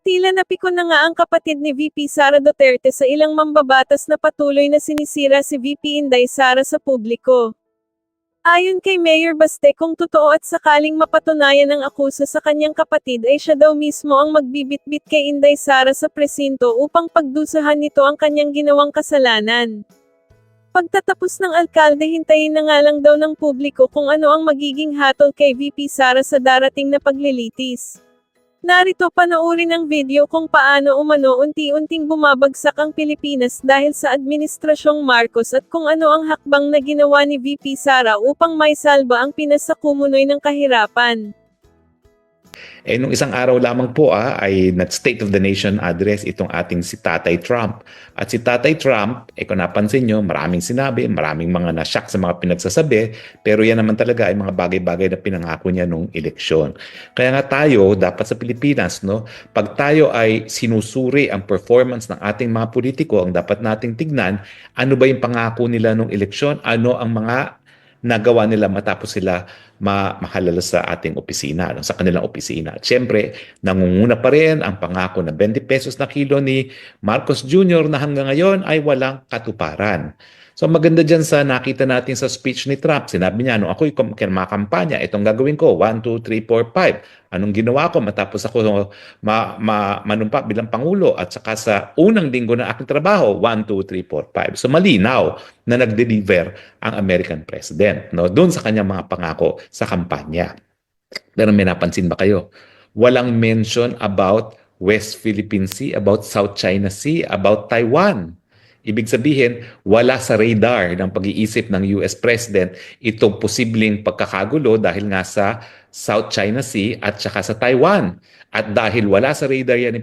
Tila napikon na nga ang kapatid ni VP Sara Duterte sa ilang mambabatas na patuloy na sinisira si VP Inday Sara sa publiko. Ayon kay Mayor Baste, kung totoo at sakaling mapatunayan ang akusa sa kanyang kapatid ay siya daw mismo ang magbibitbit kay Inday Sara sa presinto upang pagdusahan nito ang kanyang ginawang kasalanan. Pagtatapos ng alkalde, hintayin na nga lang daw ng publiko kung ano ang magiging hatol kay VP Sara sa darating na paglilitis. Narito, panoorin ang video kung paano umano unti-unting bumabagsak ang Pilipinas dahil sa Administrasyong Marcos at kung ano ang hakbang na ginawa ni VP Sara upang maisalba ang Pinas sa kumunoy ng kahirapan. Nung isang araw lamang po ay State of the Nation address itong ating si Tatay Trump. At si Tatay Trump, kung napansin nyo, maraming sinabi, maraming mga na-shock sa mga pinagsasabi, pero yan naman talaga ay mga bagay-bagay na pinangako niya nung eleksyon. Kaya nga tayo, dapat sa Pilipinas, no, pag tayo ay sinusuri ang performance ng ating mga politiko, ang dapat nating tignan, ano ba yung pangako nila nung eleksyon, ano ang mga nagawa nila matapos sila mahalala sa ating opisina, sa kanilang opisina. At syempre, nangunguna pa rin ang pangako na 20 pesos na kilo ni Marcos Jr. na hanggang ngayon ay walang katuparan. So maganda dyan sa nakita natin sa speech ni Trump. Sinabi niya, ako'y makampanya, itong gagawin ko, 1, 2, 3, 4, 5. Anong ginawa ko matapos ako manumpa bilang Pangulo at saka sa unang linggo ng aking trabaho, 1, 2, 3, 4, 5. So malinaw na nag-deliver ang American President, no, doon sa kanyang mga pangako sa kampanya. Pero may napansin ba kayo? Walang mention about West Philippine Sea, about South China Sea, about Taiwan. Ibig sabihin, wala sa radar ng pag-iisip ng US President itong posibleng pagkakagulo dahil nga sa South China Sea at saka sa Taiwan. At dahil wala sa radar yan ni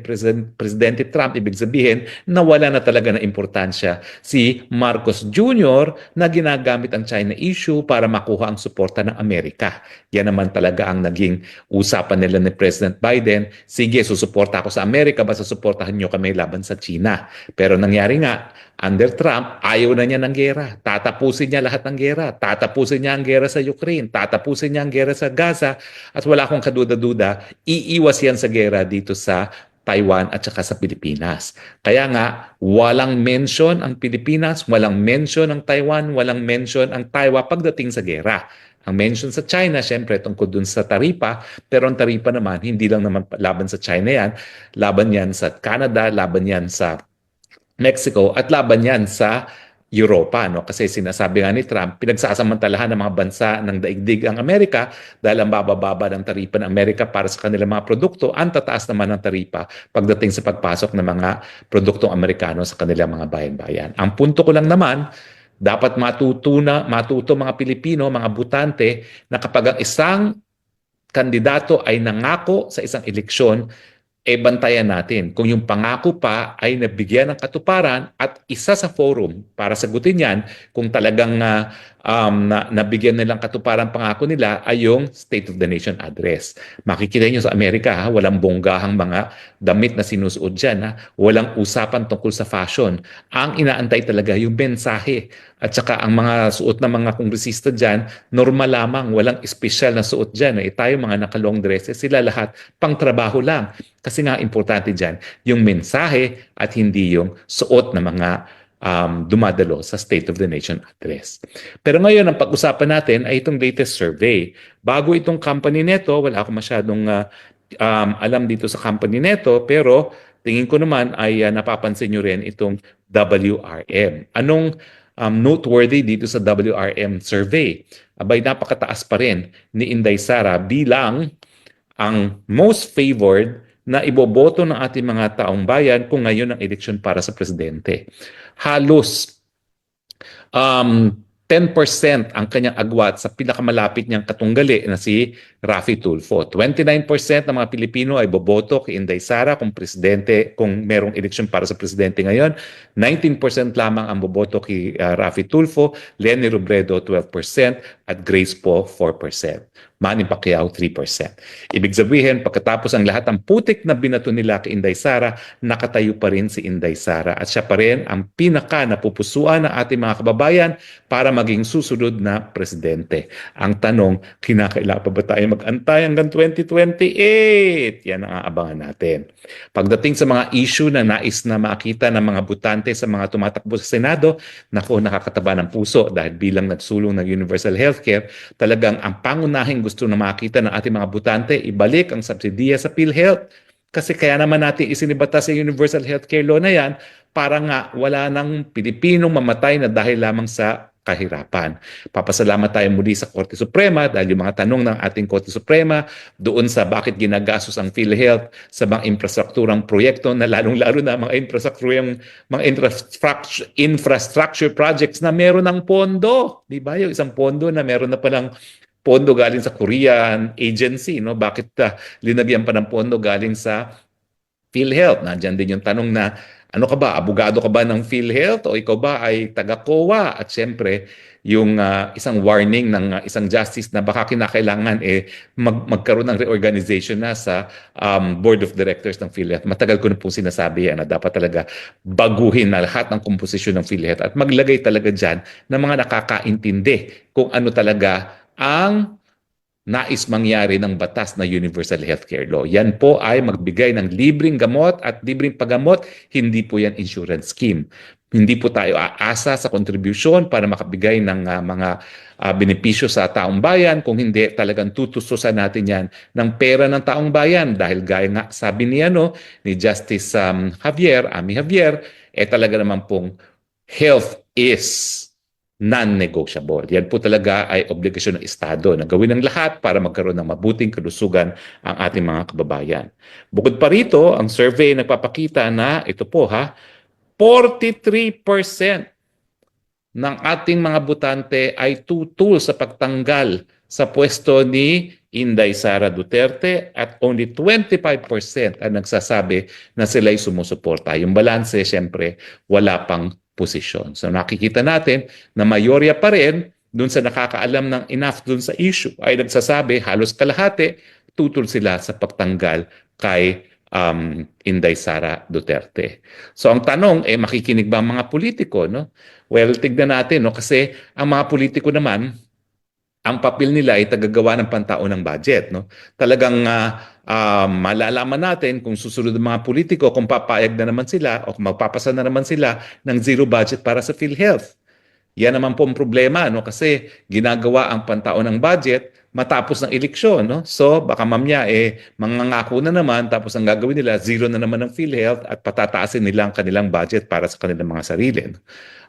Presidente Trump, ibig sabihin na wala na talaga na importansya si Marcos Jr. na ginagamit ang China issue para makuha ang suporta ng Amerika. Yan naman talaga ang naging usapan nila ni President Biden. Sige, susuporta ako sa Amerika, basta suportahan nyo kami laban sa China. Pero nangyari nga, under Trump, ayaw na niya ng gera. Tatapusin niya lahat ng gera. Tatapusin niya ang gera sa Ukraine. Tatapusin niya ang gera sa Gaza. At wala akong kaduda-duda, iiwas yan sa gera dito sa Taiwan at saka sa Pilipinas. Kaya nga, walang mention ang Pilipinas, walang mention ang Taiwan, walang mention ang Taiwan pagdating sa gera. Ang mention sa China, syempre, tungkol dun sa taripa, pero ang taripa naman, hindi lang naman laban sa China yan, laban yan sa Canada, laban yan sa Mexico at laban yan sa Europa, no? Kasi sinasabi nga ni Trump, pinagsasamantalahan ng mga bansa ng daigdig ang Amerika dahil ang bababa ng taripa ng Amerika para sa kanilang mga produkto, ang tataas naman ng taripa pagdating sa pagpasok ng mga produktong Amerikano sa kanilang mga bayan-bayan. Ang punto ko lang naman, dapat matuto mga Pilipino, mga butante, na kapag ang isang kandidato ay nangako sa isang eleksyon, bantayan natin kung yung pangako pa ay nabigyan ng katuparan at isa sa forum para sagutin yan kung talagang nabigyan nilang katuparan pangako nila ay yung State of the Nation address. Makikita nyo sa Amerika, walang bonggahang mga damit na sinusuot dyan. Walang usapan tungkol sa fashion. Ang inaantay talaga yung mensahe. At saka ang mga suot ng mga kongresista dyan, normal lamang, walang espesyal na suot dyan. Tayo mga naka-long dresses, sila lahat pang trabaho lang. Kasi nga importante dyan, yung mensahe at hindi yung suot na mga dumadalo sa State of the Nation address. Pero ngayon, ang pag-usapan natin ay itong latest survey. Bago itong company neto, wala akong masyadong alam dito sa company neto, pero tingin ko naman ay napapansin nyo rin itong WRM. Anong noteworthy dito sa WRM survey? Abay, napakataas pa rin ni Inday Sara bilang ang most favored na iboboto ng ating mga taong bayan kung ngayon ang eleksyon para sa presidente. Halos 10% ang kanyang agwat sa pinakamalapit niyang katunggali na si Raffy Tulfo. 29% ng mga Pilipino ay boboto kay Inday Sara kung presidente, kung merong eleksyon para sa presidente ngayon. 19% lamang ang boboto kay Raffy Tulfo, Leni Robredo 12% at Grace Poe 4%. Manny Pacquiao 3%. Ibig sabihin, pagkatapos ang lahat ng putik na binato nila kay Inday Sara, nakatayo pa rin si Inday Sara at siya pa rin ang pinaka napupusuan ng ating mga kababayan para maging susunod na presidente. Ang tanong, kinakailangan pa ba tayo mag-antay hanggang 2028? Yan ang aabangan natin. Pagdating sa mga issue na nais na makita ng mga butante sa mga tumatakbo sa Senado, naku, nakakataba ng puso dahil bilang nagsulong ng universal healthcare, talagang ang pangunahing gusto na makita ng ating mga butante, ibalik ang subsidiya sa PhilHealth. Kasi kaya naman natin isinibata sa universal healthcare law na yan para nga wala nang Pilipinong mamatay na dahil lamang sa kahirapan. Papasalamat tayo muli sa Korte Suprema dahil yung mga tanong ng ating Korte Suprema doon sa bakit ginagastos ang PhilHealth sa mga infrastrukturang proyekto na lalong-lalo na mga infrastructure projects na meron ng pondo. Di ba? Yung isang pondo na meron na palang pondo galing sa Korean agency, no? Bakit linagyan pa ng pondo galing sa PhilHealth? Nandiyan din yung tanong na, ano ka ba, abogado ka ba ng PhilHealth o ikaw ba ay taga-COA? At syempre, yung isang warning ng isang justice na baka kinakailangan magkaroon ng reorganization na sa board of directors ng PhilHealth. Matagal ko na po sinasabi yan na dapat talaga baguhin na lahat ng komposisyon ng PhilHealth at maglagay talaga dyan ng mga nakakaintindi kung ano talaga ang nais mangyari ng batas na Universal Healthcare Law. Yan po ay magbigay ng libreng gamot at libreng paggamot. Hindi po yan insurance scheme. Hindi po tayo aasa sa kontribusyon para makabigay ng mga benepisyo sa taong bayan. Kung hindi, talagang tutustusan natin yan ng pera ng taong bayan. Dahil gaya nga sabi ni Justice Ami Javier, talaga naman pong health is non-negotiable. Yan po talaga ay obligasyon ng Estado na gawin ang lahat para magkaroon ng mabuting kalusugan ang ating mga kababayan. Bukod pa rito, ang survey nagpapakita na ito po 43% ng ating mga butante ay tutul sa pagtanggal sa pwesto ni Inday Sara Duterte at only 25% ang nagsasabi na sila'y sumusuporta. Yung balanse, siyempre, wala pang posisyon. So nakikita natin na mayorya pa rin dun sa nakakaalam ng enough dun sa issue ay nagsasabi halos kalahati tutol sila sa pagtanggal kay Inday Sara Duterte. So ang tanong, makikinig ba ang mga politiko? No? Well, tignan natin. No? Kasi ang mga politiko naman, ang papel nila ay tagagawa ng pantaon ng budget. No? Talagang malalaman natin kung susunod ng mga politiko kung papayag na naman sila o kung magpapasa na naman sila ng zero budget para sa PhilHealth. Yan naman po ang problema kasi ginagawa ang pantaon ng budget matapos ng eleksyon. No? So baka mamaya mangangako na naman tapos ang gagawin nila zero na naman ng PhilHealth at patataasin nila ang kanilang budget para sa kanilang mga sarili. No?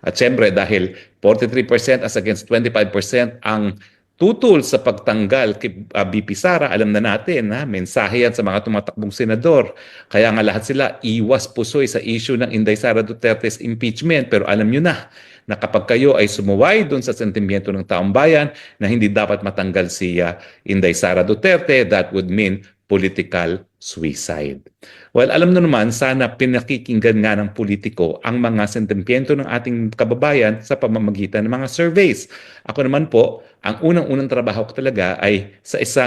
At syempre dahil 43% as against 25% ang tutol sa pagtanggal kay BP Sara, alam na natin, mensahe yan sa mga tumatakbong senador. Kaya nga lahat sila iwas pusoy sa issue ng Inday Sara Duterte's impeachment. Pero alam nyo na kapag kayo ay sumuway doon sa sentimiento ng taong bayan na hindi dapat matanggal si Inday Sara Duterte, that would mean political suicide. Well, alam na naman, sana pinakikinggan nga ng politiko ang mga sentimiento ng ating kababayan sa pamamagitan ng mga surveys. Ako naman po, ang unang-unang trabaho ko talaga ay sa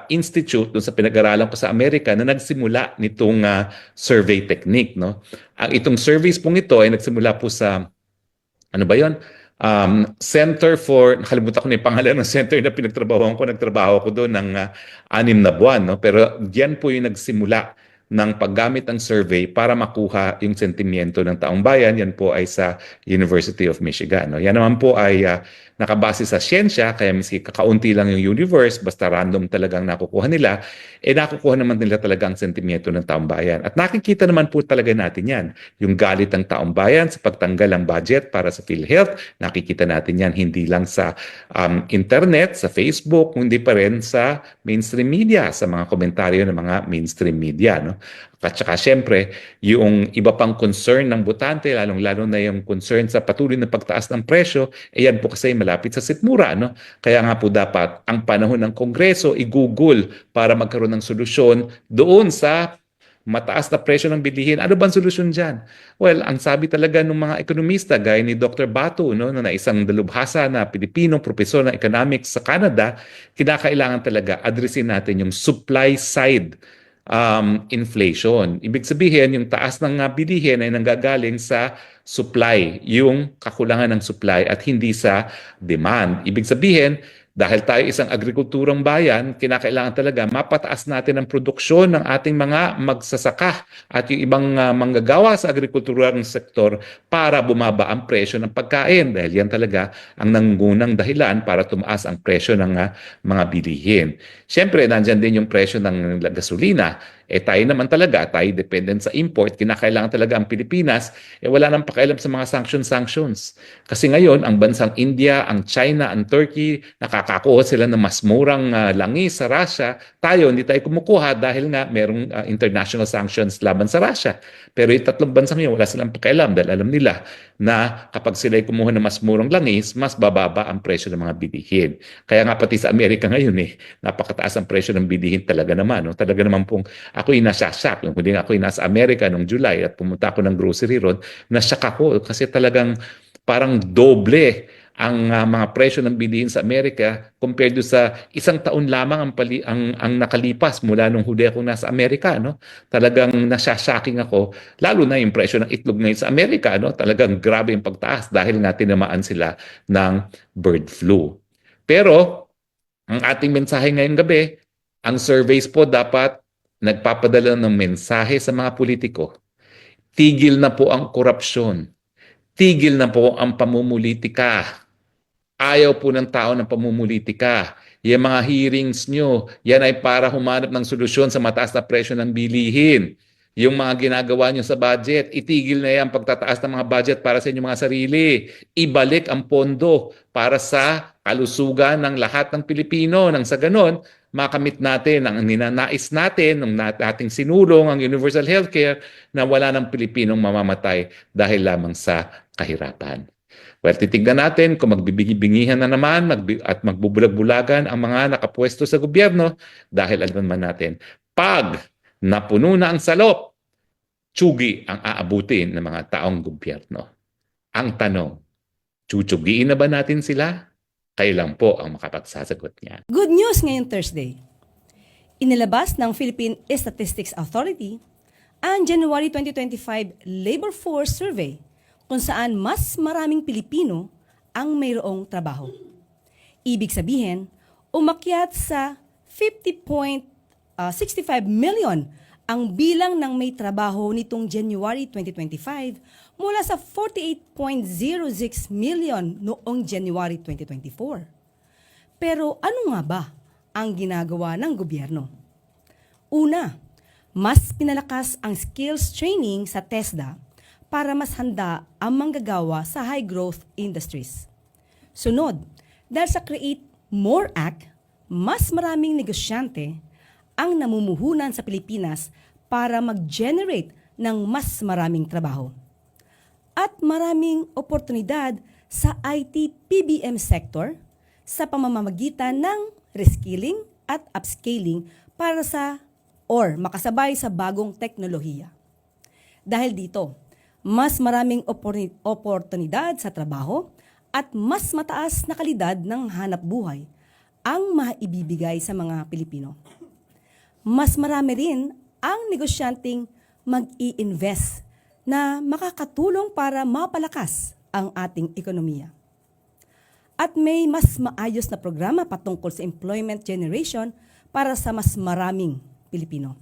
institute doon sa pinag-aralan ko sa Amerika na nagsimula nitong survey technique. No? Itong surveys pong ito ay nagsimula po sa, ano ba yon? Center for, nakalimutan ko na yung pangalan ng center na nagtrabaho ko doon ng 6 na buwan. No? Pero yan po yung nagsimula ng paggamit ng survey para makuha yung sentimiento ng taong bayan. Yan po ay sa University of Michigan. No? Yan naman po ay nakabase sa siyensya, kaya miski kakaunti lang yung universe, basta random talagang nakukuha nila, nakukuha naman nila talaga ang sentimiento ng taong bayan. At nakikita naman po talaga natin yan. Yung galit ng taong bayan sa pagtanggal ng budget para sa PhilHealth, nakikita natin yan hindi lang sa internet, sa Facebook, kundi pa rin sa mainstream media, sa mga komentaryo ng mga mainstream media. No? At saka syempre, yung iba pang concern ng botante, lalong-lalo na yung concern sa patuloy na pagtaas ng presyo, yan po kasi malapit sa sikmura. No? Kaya nga po dapat ang panahon ng Kongreso i-google para magkaroon ng solusyon doon sa mataas na presyo ng bilihin. Ano bang solusyon dyan? Well, ang sabi talaga ng mga ekonomista, gaya ni Dr. Batu, no, na isang dalubhasa na Pilipinong profesor ng economics sa Canada, kinakailangan talaga addressin natin yung supply side inflation. Ibig sabihin, yung taas ng bilihin ay nanggagaling sa supply, yung kakulangan ng supply at hindi sa demand. Ibig sabihin, dahil tayo isang agrikulturang bayan, kinakailangan talaga mapataas natin ang produksyon ng ating mga magsasaka at yung ibang manggagawa sa agrikulturang sektor para bumaba ang presyo ng pagkain. Dahil yan talaga ang nangungunang dahilan para tumaas ang presyo ng mga bilihin. Siyempre, nandyan din yung presyo ng gasolina. Tayo naman talaga, tayo dependent sa import, kinakailangan talaga ang Pilipinas, wala nang pakialam sa mga sanctions. Kasi ngayon, ang bansang India, ang China, ang Turkey, nakakakuha sila ng mas murang langis sa Russia. Tayo, hindi tayo kumukuha dahil nga merong international sanctions laban sa Russia. Pero yung tatlong bansang yun, wala silang pakialam dahil alam nila na kapag sila ay kumuha ng mas murang langis, mas bababa ang presyo ng mga bilihin. Kaya nga pati sa Amerika ngayon, napakataas ang presyo ng bilihin talaga naman. No? Talaga naman pong ako'y nasasyak. Yung huli ako'y nasa Amerika noong July at pumunta ako ng grocery road, nasyak ako kasi talagang parang doble ang mga presyo ng bilihin sa Amerika compared do sa isang taon lamang ang nakalipas mula nung huli ako nasa Amerika. No? Talagang nasasyaking ako, lalo na yung presyo ng itlog ngayon sa Amerika. No? Talagang grabe yung pagtaas dahil nga tinamaan sila ng bird flu. Pero ang ating mensahe ngayong gabi, ang surveys po dapat nagpapadala ng mensahe sa mga politiko. Tigil na po ang korupsyon. Tigil na po ang pamumulitika. Ayaw po ng tao ng pamumulitika. Yung mga hearings nyo, yan ay para humanap ng solusyon sa mataas na presyo ng bilihin. Yung mga ginagawa nyo sa budget, itigil na yan pagtataas ng mga budget para sa inyong mga sarili. Ibalik ang pondo para sa kalusugan ng lahat ng Pilipino. Nang sa ganon, makamit natin ang ninanais natin, ng ating sinulong, ang universal healthcare, na wala ng Pilipinong mamamatay dahil lamang sa kahirapan. Well, titignan natin kung magbibingi-bingihan na naman at magbubulag-bulagan ang mga nakapwesto sa gobyerno dahil alam naman natin, pag napuno na ang salop, tsugi ang aabutin ng mga taong gobyerno. Ang tanong, tsugiin na ba natin sila? Kailan po ang makapagsasagot niya? Good news ngayong Thursday. Inilabas ng Philippine Statistics Authority ang January 2025 Labor Force Survey kung saan mas maraming Pilipino ang mayroong trabaho. Ibig sabihin, umakyat sa 50.65 million ang bilang ng may trabaho nitong January 2025 mula sa 48.06 million noong January 2024. Pero ano nga ba ang ginagawa ng gobyerno? Una, mas pinalakas ang skills training sa TESDA para mas handa ang manggagawa sa high-growth industries. Sunod, dahil sa Create More Act, mas maraming negosyante ang namumuhunan sa Pilipinas para mag-generate ng mas maraming trabaho. At maraming oportunidad sa IT PBM sector sa pamamagitan ng reskilling at upscaling para makasabay sa bagong teknolohiya. Dahil dito, mas maraming oportunidad sa trabaho at mas mataas na kalidad ng hanap buhay ang maibibigay sa mga Pilipino. Mas marami rin ang negosyanteng mag-i-invest na makakatulong para mapalakas ang ating ekonomiya. At may mas maayos na programa patungkol sa employment generation para sa mas maraming Pilipino.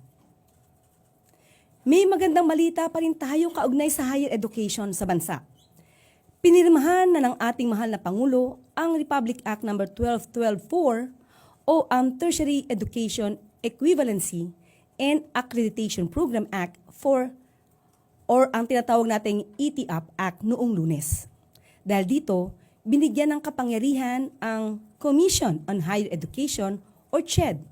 May magandang balita pa rin tayo kaugnay sa higher education sa bansa. Pinirmahan na ng ating mahal na Pangulo ang Republic Act No. 12124 o ang Tertiary Education Equivalency and Accreditation Program Act or ang tinatawag nating ETAP Act noong Lunes. Dahil dito, binigyan ng kapangyarihan ang Commission on Higher Education or CHED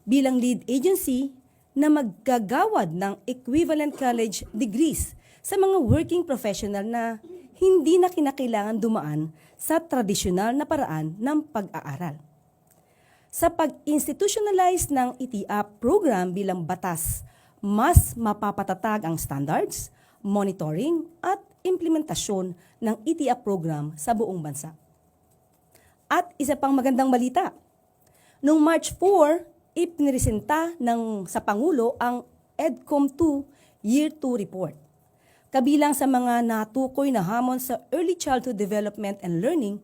bilang lead agency na maggagawad ng equivalent college degrees sa mga working professional na hindi na kinakailangan dumaan sa tradisyonal na paraan ng pag-aaral. Sa pag-institutionalize ng ETAP program bilang batas mas mapapatatag ang standards, monitoring at implementasyon ng ETIAP program sa buong bansa. At isa pang magandang balita, noong March 4, ipiniresenta sa Pangulo ang EDCOM 2 Year 2 Report. Kabilang sa mga natukoy na hamon sa early childhood development and learning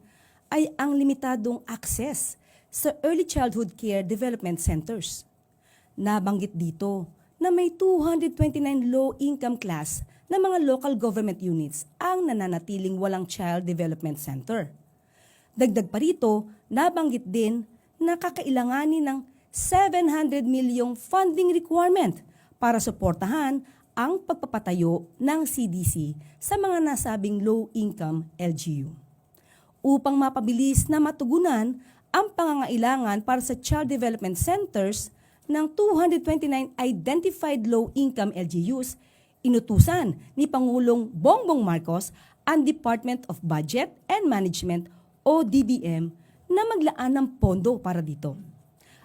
ay ang limitadong access sa early childhood care development centers. Nabanggit dito na may 229 low-income class na mga local government units ang nananatiling walang child development center. Dagdag pa rito, nabanggit din na kakailanganin ng 700 milyong funding requirement para suportahan ang pagpapatayo ng CDC sa mga nasabing low-income LGU. Upang mapabilis na matugunan ang pangangailangan para sa child development centers ng 229 identified low-income LGUs, inutusan ni Pangulong Bongbong Marcos ang Department of Budget and Management o DBM na maglaan ng pondo para dito.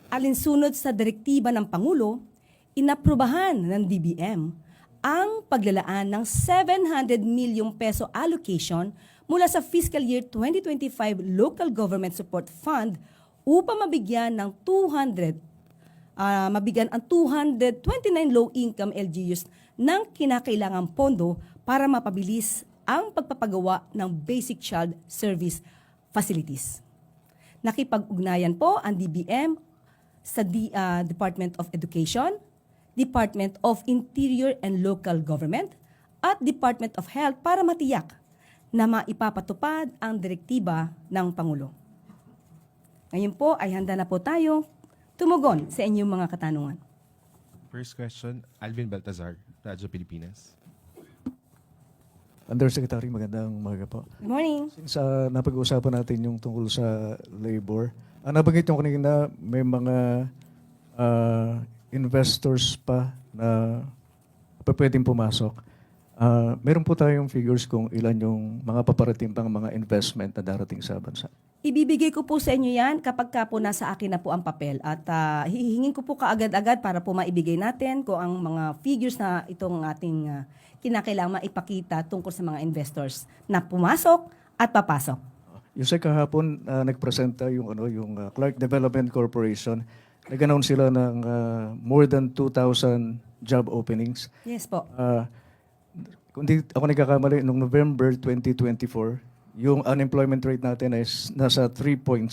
Alinsunod sa direktiba ng Pangulo, inaprubahan ng DBM ang paglalaan ng 700 milyong peso allocation mula sa fiscal year 2025 Local Government Support Fund upang mabigyan ang 229 low-income LGUs ng kinakailangang pondo para mapabilis ang pagpapagawa ng basic child service facilities. Nakipag-ugnayan po ang DBM sa Department of Education, Department of Interior and Local Government, at Department of Health para matiyak na maipapatupad ang direktiba ng Pangulo. Ngayon po ay handa na po tayo tumugon sa inyong mga katanungan. First question, Alvin Baltazar, Radyo Pilipinas. Undersecretary, magandang umaga po. Good morning. Since napag-uusapan natin yung tungkol sa labor, nabanggit nyo kanina may mga investors pa na pwedeng pumasok. Meron po tayong figures kung ilan yung mga paparating pang mga investment na darating sa bansa. Ibibigay ko po sa inyo yan kapag ka po nasa akin na po ang papel at hihingin ko po kaagad-agad para po maibigay natin kung ang mga figures na itong ating kinakailangan maipakita tungkol sa mga investors na pumasok at papasok. Yung sa kahapon, nagpresenta yung Clark Development Corporation. Nag-announce sila ng more than 2,000 job openings. Yes po. Kung di ako nagkakamali, noong November 2024, yung unemployment rate natin ay nasa 3.6%.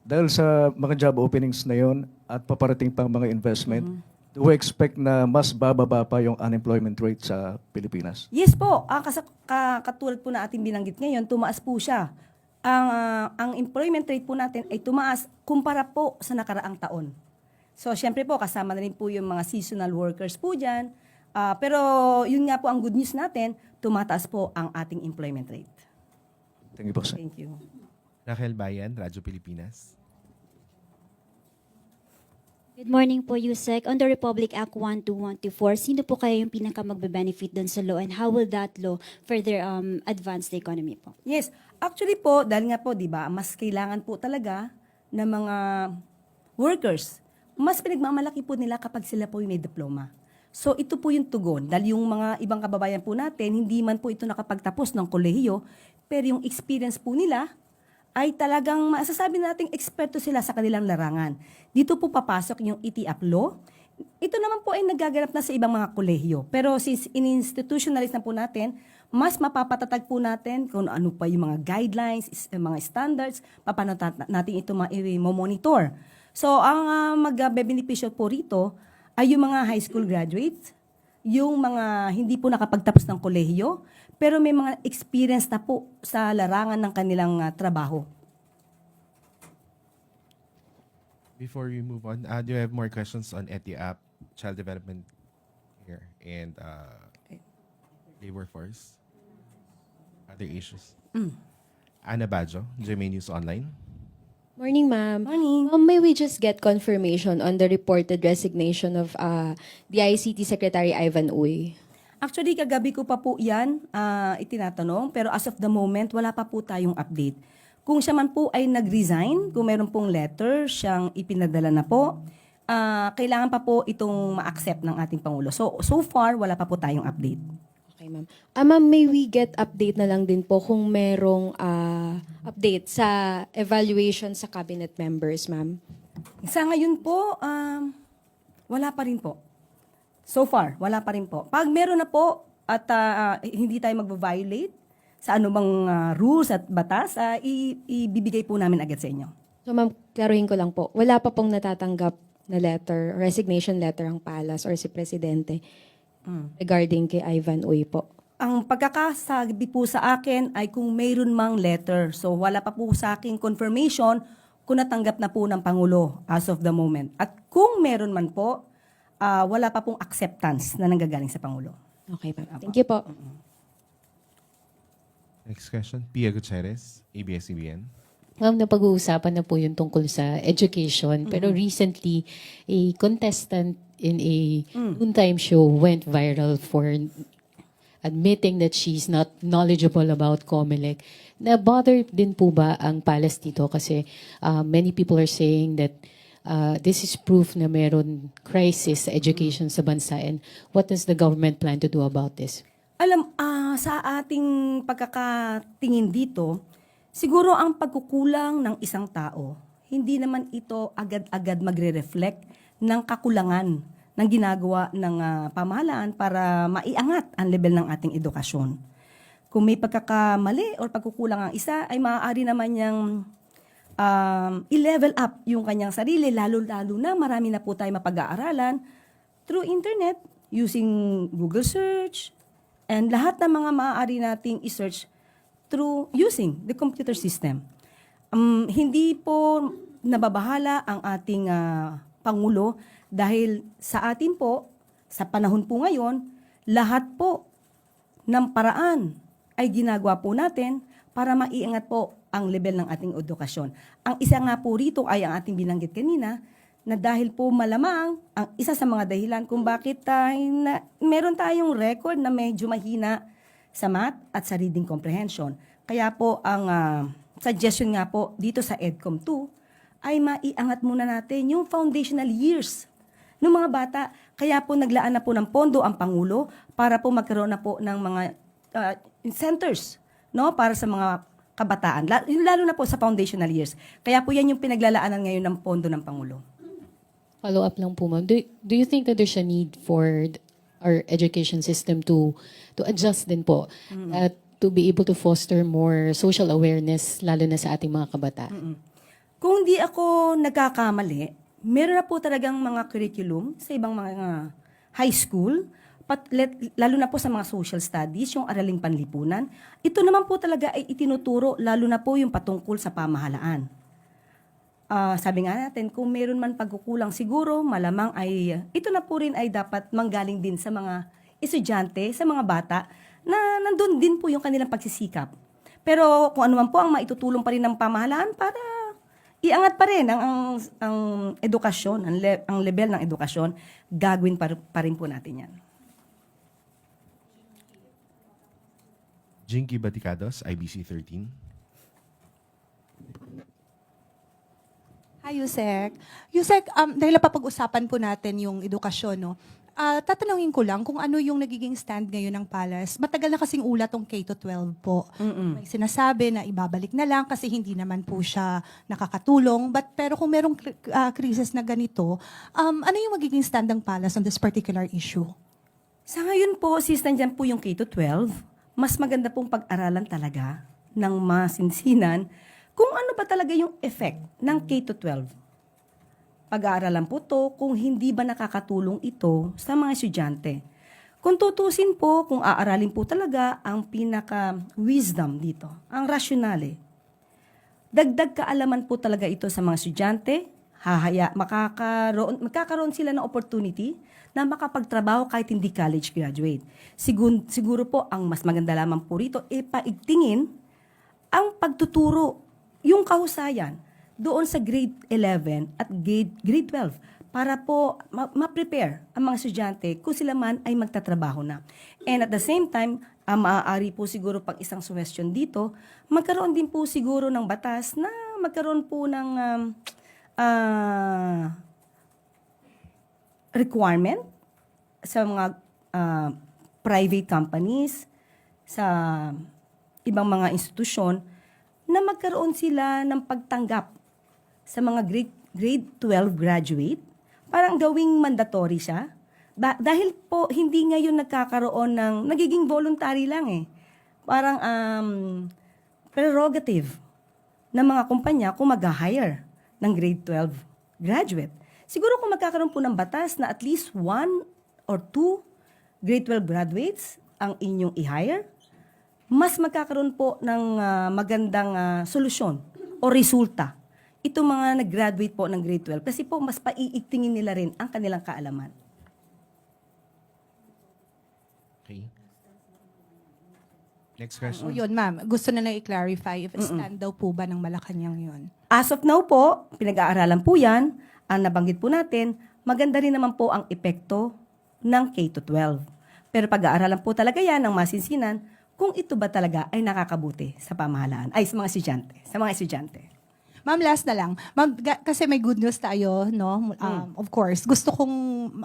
Dahil sa mga job openings na yon at paparating pang mga investment, do we expect na mas bababa pa yung unemployment rate sa Pilipinas? Yes po. Katulad po na ating binanggit ngayon, tumaas po siya. Ang employment rate po natin ay tumaas kumpara po sa nakaraang taon. So, syempre po, kasama na rin po yung mga seasonal workers po dyan. Pero yun nga po ang good news natin, tumataas po ang ating employment rate. Thank you po, sir. Thank you. Rachel Bayan, Radyo Pilipinas. Good morning po, Yusek. On the Republic Act 12124, sino po kaya yung pinaka magbe-benefit doon sa law and how will that law further advance the economy po? Yes. Actually po, dahil nga po, di ba, mas kailangan po talaga ng mga workers. Mas pinagmamalaki po nila kapag sila po may diploma. So ito po yung tugon. Dahil yung mga ibang kababayan po natin, hindi man po ito nakapagtapos ng kolehiyo, pero yung experience po nila ay talagang masasabi nating eksperto sila sa kanilang larangan. Dito po papasok yung ETIAP law. Ito naman po ay nagaganap na sa ibang mga kolehiyo. Pero since in-institutionalize na po natin, mas mapapatatag po natin kung ano pa yung mga guidelines, mga standards, paano natin ito ma-monitor. So ang magbe-benepisyo po rito ay yung mga high school graduates, yung mga hindi po nakapagtapos ng kolehiyo, pero may mga experience na po sa larangan ng kanilang trabaho. Before we move on, do you have more questions on ETIAP, child development here, and labor force? Other issues? Ana Bajo, GMA News Online. Morning, ma'am. Morning. May we just get confirmation on the reported resignation of the ICT Secretary Ivan Uy? Actually, kagabi ko pa po yan itinatanong, pero as of the moment, wala pa po tayong update. Kung siya man po ay nag-resign, kung meron pong letter, siyang ipinadala na po, kailangan pa po itong ma-accept ng ating Pangulo. So far, wala pa po tayong update. Okay, ma'am. Ma'am, may we get update na lang din po kung merong update sa evaluation sa cabinet members, ma'am? Sa ngayon po, wala pa rin po. So far, wala pa rin po. Pag meron na po at hindi tayo mag-violate sa anumang rules at batas, ibibigay po namin agad sa inyo. So, ma'am, klaruhin ko lang po. Wala pa pong natatanggap na letter, resignation letter ang Palas or si Presidente regarding kay Ivan Uy po. Ang pagkakasabi po sa akin ay kung mayroon mang letter. So wala pa po sa akin confirmation kung natanggap na po ng Pangulo as of the moment. At kung meron man po, wala pa pong acceptance na nanggagaling sa Pangulo. Okay, ma'am. Thank you po. Next question, Pia Gutierrez, ABS-CBN. Ma'am, napag-uusapan na po yung tungkol sa education. Pero recently, a contestant in a noontime show went viral for admitting that she's not knowledgeable about COMELEC. Na-bother din po ba ang Palas dito? Kasi many people are saying that this is proof na meron crisis sa education sa bansa. And what does the government plan to do about this? Alam, sa ating pagkakatingin dito, siguro ang pagkukulang ng isang tao, hindi naman ito agad-agad magre-reflect ng kakulangan ng ginagawa ng pamahalaan para maiangat ang level ng ating edukasyon. Kung may pagkakamali o pagkukulang ang isa, ay maaari naman niyang i-level up yung kanyang sarili, lalo-lalo na marami na po tayo mapag-aaralan through internet, using Google search, and lahat ng mga maaari nating i-search through using the computer system. Hindi po nababahala ang ating Pangulo dahil sa atin po, sa panahon po ngayon, lahat po ng paraan ay ginagawa po natin para maiangat po ang level ng ating edukasyon. Ang isa nga po rito ay ang ating binanggit kanina, na dahil po malamang ang isa sa mga dahilan kung bakit meron tayong record na medyo mahina sa math at sa reading comprehension. Kaya po ang suggestion nga po dito sa EDCOM 2 ay maiangat muna natin yung foundational years ng mga bata. Kaya po naglaan na po ng pondo ang Pangulo para po magkaroon na po ng mga centers, no, para sa mga kabataan, lalo na po sa foundational years. Kaya po yan yung pinaglalaanan ngayon ng pondo ng Pangulo. Follow up lang po, ma'am. Do you think that there's a need for our education system to adjust din po at to be able to foster more social awareness lalo na sa ating mga kabataan? Kung di ako nagkakamali, meron na po talagang mga curriculum sa ibang mga high school, lalo na po sa mga social studies, yung araling panlipunan. Ito naman po talaga ay itinuturo, lalo na po yung patungkol sa pamahalaan. Sabi nga natin, kung meron man pagkukulang siguro, malamang ay, ito na po rin ay dapat manggaling din sa mga estudyante, sa mga bata, na nandun din po yung kanilang pagsisikap. Pero kung ano man po ang maitutulong pa rin ng pamahalaan para iangat pa rin ang edukasyon, ang level ng edukasyon, gagawin pa rin po natin yan. Jinky Baticados, IBC 13. Hi, Yusek. Yusek, dahil napapag-usapan po natin yung edukasyon, no? Tatanungin ko lang kung ano yung nagiging stand ngayon ng Palas. Matagal na kasing ulat tong K-12 po. May sinasabi na ibabalik na lang kasi hindi naman po siya nakakatulong. Pero kung merong krisis na ganito, ano yung magiging stand ng Palas on this particular issue? Sa ngayon po, since nandyan po yung K-12, mas maganda pong pag-aralan talaga ng masinsinan kung ano ba talaga yung effect ng K-12. Pag-aaralan po to kung hindi ba nakakatulong ito sa mga estudyante. Kung tutusin po, kung aaralin po talaga ang pinaka-wisdom dito, ang rasyonale. Dagdag kaalaman po talaga ito sa mga estudyante, magkakaroon sila ng opportunity na makapagtrabaho kahit hindi college graduate. Siguro po ang mas maganda lamang po rito, paigtingin ang pagtuturo, yung kahusayan doon sa grade 11 at grade 12 para po ma-prepare ang mga estudyante kung sila man ay magtatrabaho na. And at the same time, maaari po siguro pang isang suggestion dito, magkaroon din po siguro ng batas na magkaroon po ng requirement sa mga private companies, sa ibang mga institusyon, na magkaroon sila ng pagtanggap sa mga grade 12 graduate, parang gawing mandatory siya. Dahil po, hindi ngayon nagkakaroon ng, nagiging voluntary lang eh. Parang prerogative ng mga kumpanya kung mag-hire ng grade 12 graduate. Siguro kung magkakaroon po ng batas na at least 1 or 2 grade 12 graduates ang inyong i-hire, mas magkakaroon po ng magandang solusyon o resulta itong mga nag-graduate po ng grade 12 kasi po mas paiigtingin nila rin ang kanilang kaalaman. Okay. Next question. O yun, ma'am. Gusto na lang i-clarify if stand daw po ba ng Malacanang yun? As of now po, pinag-aaralan po yan. Ang nabanggit po natin, maganda rin naman po ang epekto ng K-12. Pero pag-aaralan po talaga yan ng masinsinan kung ito ba talaga ay nakakabuti sa pamahalaan, ay sa mga estudyante. Ma'am, last na lang. Ma'am, kasi may good news tayo, no? Of course. Gusto kong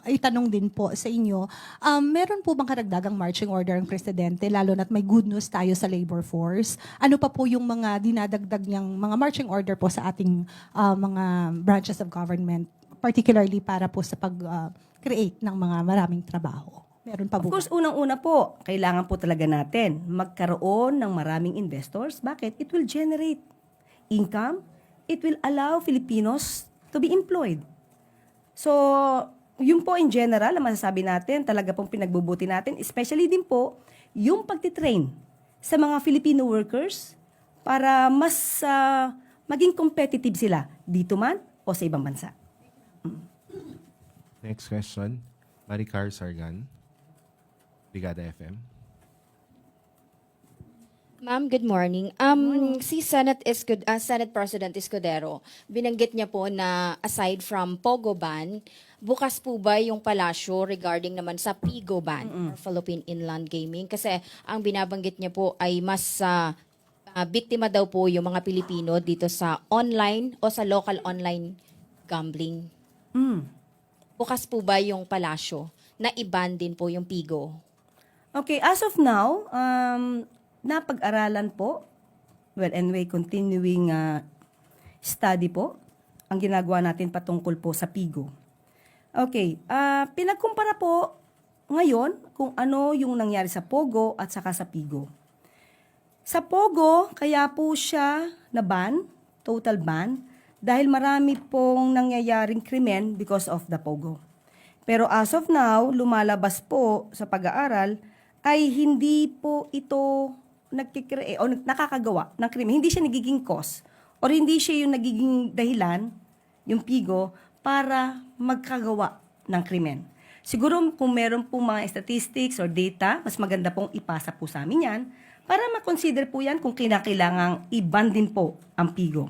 itanong din po sa inyo, meron po bang karagdagang marching order ang presidente, lalo na't may good news tayo sa labor force? Ano pa po yung mga dinadagdag niyang mga marching order po sa ating mga branches of government, particularly para po sa pag-create ng mga maraming trabaho? Meron pa Of po course, unang-una po, kailangan po talaga natin magkaroon ng maraming investors. Bakit? It will generate income. It will allow Filipinos to be employed. So, yun po in general, ang masasabi natin, talaga pong pinagbubuti natin, especially din po, yung pagtitrain sa mga Filipino workers para mas maging competitive sila dito man o sa ibang bansa. Next question. Maricar Sargan, Brigada FM. Ma'am, good morning. Si Senate President Escudero, binanggit niya po na aside from Pogo ban, bukas po ba yung palasyo regarding naman sa Pigo ban or Philippine Inland Gaming? Kasi ang binabanggit niya po ay mas biktima daw po yung mga Pilipino dito sa online o sa local online gambling. Bukas po ba yung palasyo na i-ban din po yung Pigo? Okay, as of now, napag-aralan po, well, anyway, continuing study po, ang ginagawa natin patungkol po sa Pigo. Okay, pinagkumpara po ngayon kung ano yung nangyari sa Pogo at saka sa Pigo. Sa Pogo, kaya po siya na-ban, total ban, dahil marami pong nangyayaring krimen because of the Pogo. Pero as of now, lumalabas po sa pag-aaral ay hindi po ito nagkikreate o nakakagawa ng krimen. Hindi siya nagiging cause or hindi siya yung nagiging dahilan, yung Pigo, para magkagawa ng krimen. Siguro kung meron po mga statistics or data, mas maganda pong ipasa po sa amin yan para makonsider po yan kung kinakailangang i-ban din po ang Pigo.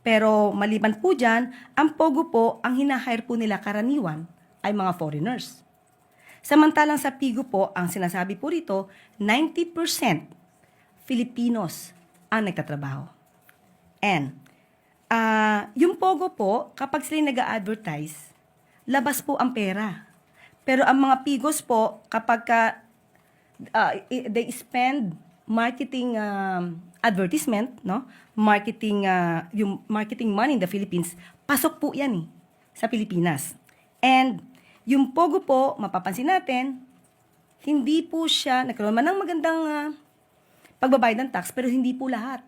Pero maliban po dyan, ang Pogo po, ang hinahire po nila karaniwan ay mga foreigners. Samantalang sa Pigo po, ang sinasabi po rito, 90% Filipinos ang nagtatrabaho. And, yung Pogo po, kapag sila nag-a-advertise, labas po ang pera. Pero ang mga Pigos po, kapag they spend marketing advertisement, no? Yung marketing money in the Philippines, pasok po yan sa Pilipinas. And yung Pogo po, mapapansin natin, hindi po siya, nagkaroon man ng magandang pagbabayad ng tax, pero hindi po lahat.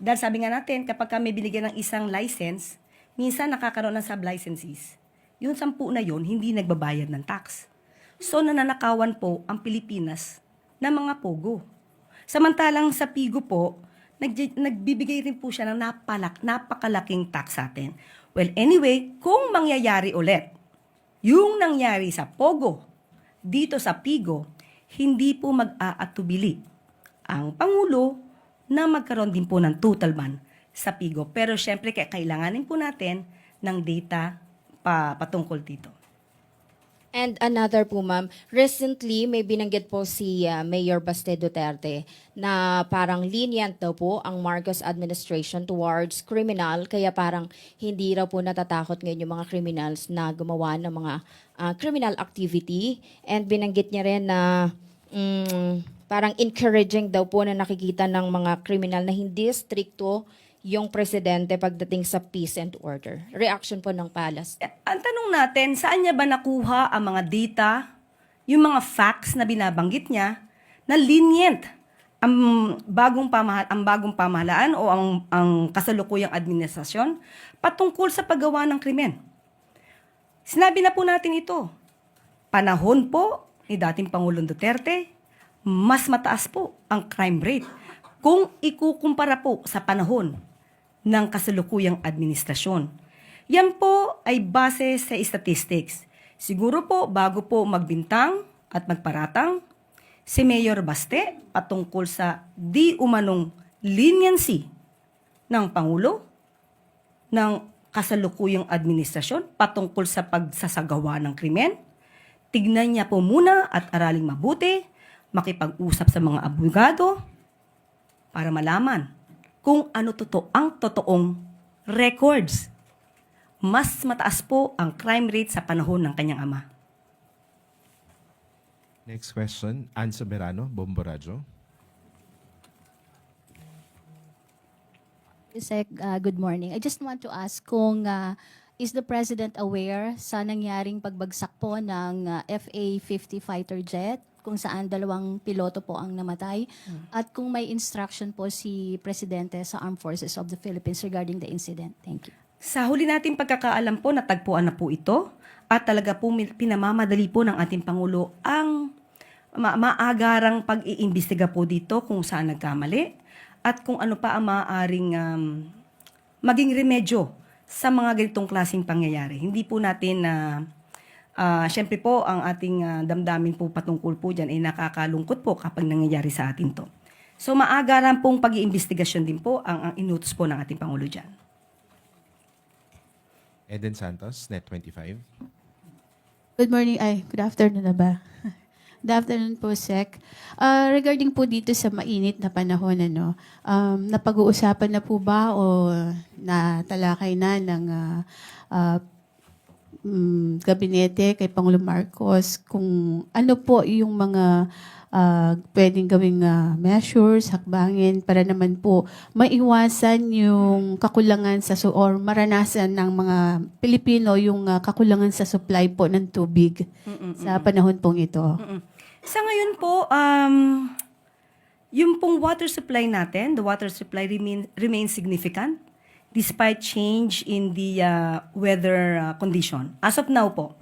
Dahil sabi nga natin, kapag kami binigyan ng isang license, minsan nakakaroon ng sub-licensees. Yung 10 na yun, hindi nagbabayad ng tax. So, nananakawan po ang Pilipinas ng mga Pogo. Samantalang sa Pigo po, nagbibigay rin po siya ng napakalaking tax sa atin. Well, anyway, kung mangyayari ulit, yung nangyari sa Pogo, dito sa Pigo, hindi po mag-aatubili ang Pangulo na magkaroon din po ng total ban sa Pigo. Pero syempre, kailanganin po natin ng data patungkol dito. And another po, ma'am, recently may binanggit po si Mayor Baste Duterte na parang lenient daw po ang Marcos administration towards criminal, kaya parang hindi raw po natatakot ngayon yung mga criminals na gumawa ng mga criminal activity. And binanggit niya rin na parang encouraging daw po na nakikita ng mga criminal na hindi stricto yung presidente pagdating sa peace and order. Reaction po ng Palace. Ang tanong natin, saan niya ba nakuha ang mga data, yung mga facts na binabanggit niya, na lenient ang bagong pamahalaan o ang kasalukuyang administrasyon patungkol sa paggawa ng krimen. Sinabi na po natin ito. Panahon po ni dating Pangulong Duterte, mas mataas po ang crime rate kung ikukumpara po sa panahon ng kasalukuyang administrasyon. Yan po ay base sa statistics. Siguro po bago po magbintang at magparatang, si Mayor Baste patungkol sa di umanong leniency ng Pangulo ng kasalukuyang administrasyon patungkol sa pagsasagawa ng krimen. Tignan niya po muna at araling mabuti, makipag-usap sa mga abogado para malaman kung ano ang totoong records. Mas mataas po ang crime rate sa panahon ng kanyang ama. Next question, Ann Soberano, Bombo Radyo. Yusek, good morning. I just want to ask kung is the President aware sa nangyaring pagbagsak po ng FA-50 fighter jet kung saan 2 piloto po ang namatay at kung may instruction po si Presidente sa Armed Forces of the Philippines regarding the incident. Thank you. Sa huli nating pagkakaalam po, natagpuan na po ito at talaga po pinamamadali po ng ating Pangulo ang maagarang pag-iimbestiga po dito kung saan nagkamali at kung ano pa ang maaaring maging remedyo sa mga ganitong klaseng pangyayari. Hindi po natin siyempre po, ang ating damdamin po patungkol po dyan ay nakakalungkot po kapag nangyayari sa atin to. So maagaran pong pag-iimbestigasyon din po ang inutos po ng ating Pangulo dyan. Eden Santos, Net 25. Good morning, good afternoon na ba? Good afternoon po, Sec. Regarding po dito sa mainit na panahon, napag-uusapan na po ba o natalakay na ng gabinete kay Pangulong Marcos kung ano po yung mga pwedeng gawing measures, hakbangin para naman po maiwasan yung kakulangan or maranasan ng mga Pilipino yung kakulangan sa supply po ng tubig sa panahon pong ito. Sa ngayon po, yung pong water supply natin, the water supply remains significant despite change in the weather condition. As of now po,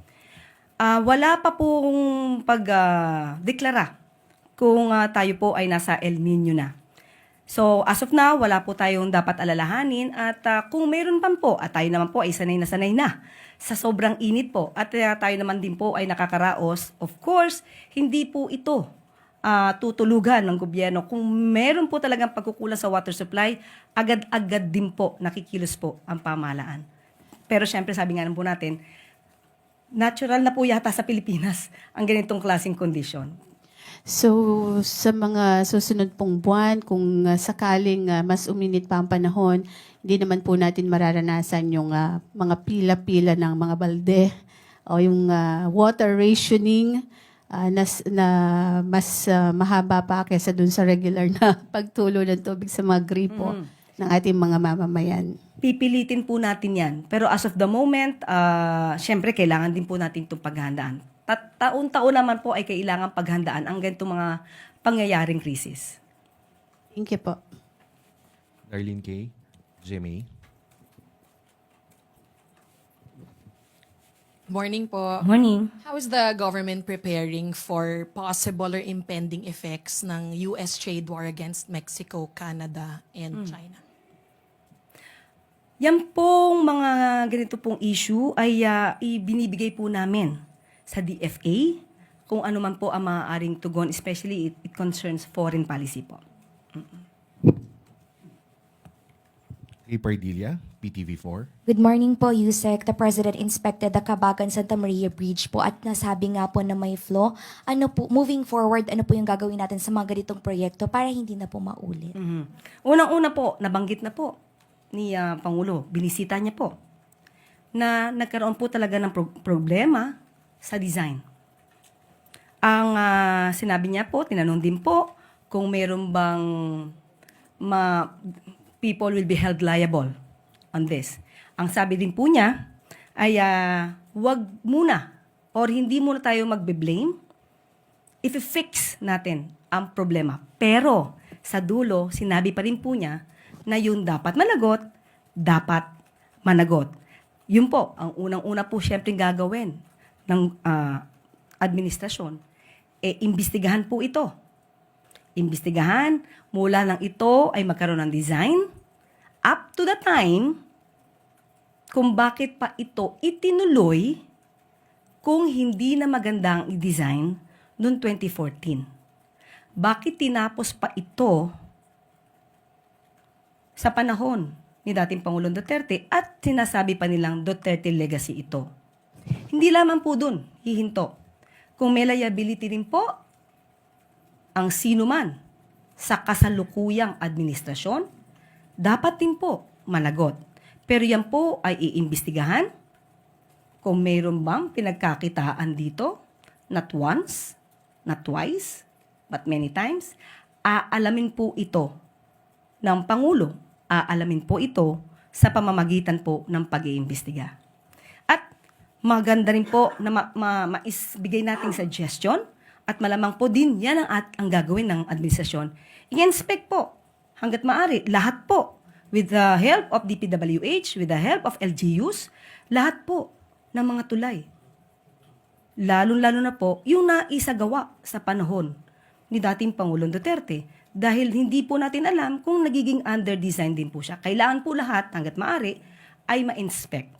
wala pa pong pag-deklara kung tayo po ay nasa El Nino na. So, as of now, wala po tayong dapat alalahanin at kung meron pa po, at tayo naman po ay sanay na sa sobrang init po at tayo naman din po ay nakakaraos, of course, hindi po ito tutulugan ng gobyerno. Kung meron po talagang pagkukulang sa water supply, agad-agad din po nakikilos po ang pamahalaan. Pero syempre, sabi nga po natin, natural na po yata sa Pilipinas ang ganitong klaseng kondisyon. So, sa mga susunod pong buwan, kung sakaling mas uminit pa ang panahon, hindi naman po natin mararanasan yung mga pila-pila ng mga balde o yung water rationing na mas mahaba pa kaysa dun sa regular na pagtulo ng tubig sa mga gripo ng ating mga mamamayan. Pipilitin po natin yan. Pero as of the moment, syempre kailangan din po natin itong paghandaan. Taon-taon naman po ay kailangan paghandaan ang ganitong mga pangyayaring krisis. Thank you po. Darlene K, GMA. Morning po. Morning. How is the government preparing for possible or impending effects ng US trade war against Mexico, Canada, and China? Yan pong mga ganito pong issue ay ibinibigay po namin sa DFA kung ano man po ang maaaring tugon, especially it concerns foreign policy po. Pardilla, PTV4. Good morning po, Yusek. The President inspected the Cabagan Santa Maria Bridge po at nasabi nga po na may flaw. Ano po, moving forward, ano po yung gagawin natin sa mga ganitong proyekto para hindi na po maulit? Unang-una po, nabanggit na po ni Pangulo, binisita niya po, na nagkaroon po talaga ng problema sa design. Ang sinabi niya po, tinanong din po, kung meron bang people will be held liable on this. Ang sabi din po niya ay wag muna or hindi muna tayo magbe-blame if fix natin ang problema. Pero sa dulo, sinabi pa rin po niya na yun dapat managot. Yun po, ang unang-una po syempre gagawin ng administrasyon, imbestigahan po ito. Imbestigahan mula nang ito ay magkaroon ng design up to the time kung bakit pa ito itinuloy kung hindi na magandang i-design noong 2014. Bakit tinapos pa ito sa panahon ni dating Pangulong Duterte at sinasabi pa nilang Duterte legacy ito? Hindi lamang po dun hihinto. Kung may liability rin po ang sino man sa kasalukuyang administrasyon, dapat din po managot. Pero yan po ay iimbestigahan kung mayroon bang pinagkakitaan dito, not once, not twice, but many times. Aalamin po ito ng Pangulo, aalamin po ito sa pamamagitan po ng pag-iimbestiga. At maganda rin po na maisbigay nating suggestion at malamang po din yan ang gagawin ng administrasyon. I-inspect po hanggat maaari, lahat po, with the help of DPWH, with the help of LGUs, lahat po ng mga tulay. Lalo-lalo na po yung naisagawa sa panahon ni dating Pangulong Duterte dahil hindi po natin alam kung nagiging under-design din po siya. Kailangan po lahat, hanggat maaari, ay ma-inspect.